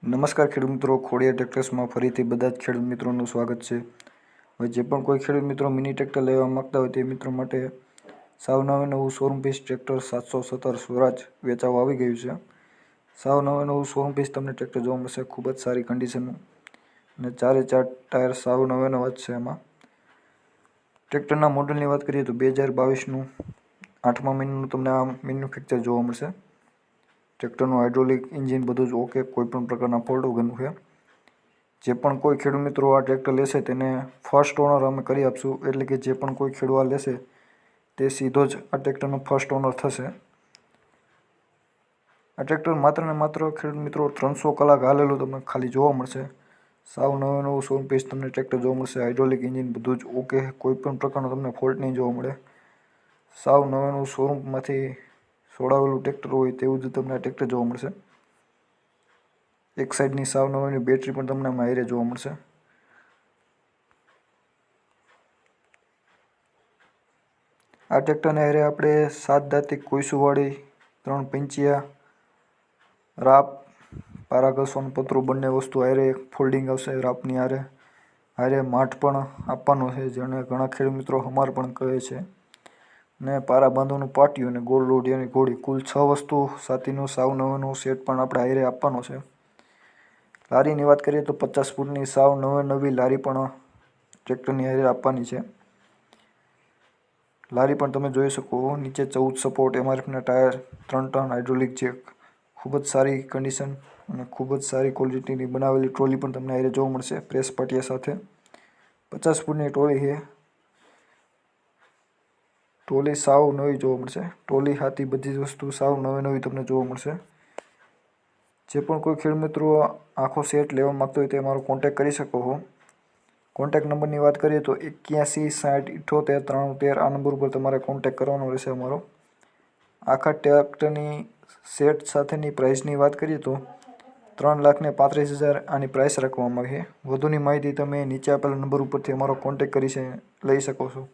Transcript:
નમસ્કાર ખેડૂત મિત્રો, ખોડિયાર ટ્રેક્ટર્સમાં ફરીથી બધા જ ખેડૂત મિત્રોનું સ્વાગત છે। હવે જે પણ કોઈ ખેડૂત મિત્રો મિની ટ્રેક્ટર લેવા માગતા હોય તે મિત્રો માટે સાવ નવું શોરૂમ પીસ ટ્રેક્ટર 717 સ્વરાજ વેચાવા આવી ગયું છે। સાવ નવું શોરૂમ પીસ તમને ટ્રેક્ટર જોવા મળશે, ખૂબ જ સારી કન્ડિશનનું અને 4 ટાયર સાવ નવા જ છે। એમાં ટ્રેક્ટરના મોડલની વાત કરીએ તો 2022નું 8મા મહિનાનું તમને આ મેન્યુફેક્ચર જોવા મળશે। ટ્રેક્ટરનું હાઇડ્રોલિક એન્જિન બધું જ ઓકે, કોઈપણ પ્રકારના ફોલ્ટ વગરનું છે। જે પણ કોઈ ખેડૂત મિત્રો આ ટ્રેક્ટર લેશે તેને ફર્સ્ટ ઓનર અમે કરી આપશું, એટલે કે જે પણ કોઈ ખેડૂત આ લેશે તે સીધો જ આ ટ્રેક્ટરનો ફર્સ્ટ ઓનર થશે। આ ટ્રેક્ટર માત્ર ને માત્ર ખેડૂત મિત્રો 300 કલાક હાલેલું તમને ખાલી જોવા મળશે। સાવ નવું શોરૂમ પીસ તમને ટ્રેક્ટર જોવા મળશે, હાઇડ્રોલિક એન્જિન બધું જ ઓકે, કોઈપણ પ્રકારનો તમને ફોલ્ટ નહીં જોવા મળે। સાવ નવું શોરૂમમાંથી છોડાવેલું ટ્રેક્ટર હોય તેવું જ તમને આ ટ્રેક્ટર જોવા મળશે। એક સાઈડની સાવ નવી બેટરી પણ તમને આમાં હારે જોવા મળશે। આ ટ્રેક્ટરને હારે આપણે 7 દાંતી કોઈસુવાળી 3 પંચિયા રાપ પારાગસવાનું પતરું બંને વસ્તુ હારે ફોલ્ડિંગ આવશે। રાપની હારે માઠ પણ આપવાનો છે, જેને ઘણા ખેડૂત મિત્રો હમાર પણ કહે છે, ને પારા બાંધવાનું પાટિયું અને ગોળ રોડિયાની ઘોડી, કુલ 6 વસ્તુ સાથેનું સાવ નવું સેટ પણ આપણે હારે આપવાનો છે। લારીની વાત કરીએ તો 50 ફૂટની સાવ નવી લારી પણ ટ્રેક્ટરની હારે આપવાની છે। લારી પણ તમે જોઈ શકો, નીચે 14 સપોર્ટ, MRFના ટાયર, 3 ટન હાઇડ્રોલિક જેક, ખૂબ જ સારી કન્ડિશન અને ખૂબ જ સારી ક્વોલિટીની બનાવેલી ટ્રોલી પણ તમને હારે જોવા મળશે પ્રેસ પાટિયા સાથે। 50 ફૂટની ટ્રોલી છે, ટ્રોલી સાવ નવી જોવા મળશે। ટ્રોલી હાથી બધી જ વસ્તુ સાવ નવી તમને જોવા મળશે। જે પણ કોઈ ખેડૂત મિત્રો આખો સેટ લેવા માગતો હોય તે મારો કોન્ટેક કરી શકો છો। કોન્ટેક નંબરની વાત કરીએ તો 81 60 78 93 આ નંબર ઉપર તમારે કોન્ટેક કરવાનો રહેશે અમારો। આખા ટ્રેક્ટરની સેટ સાથેની પ્રાઇસની વાત કરીએ તો 3,35,000 આની પ્રાઇસ રાખવામાં આવી છે। વધુની માહિતી તમે નીચે આપેલા નંબર ઉપરથી અમારો કોન્ટેક કરી લઈ શકો છો।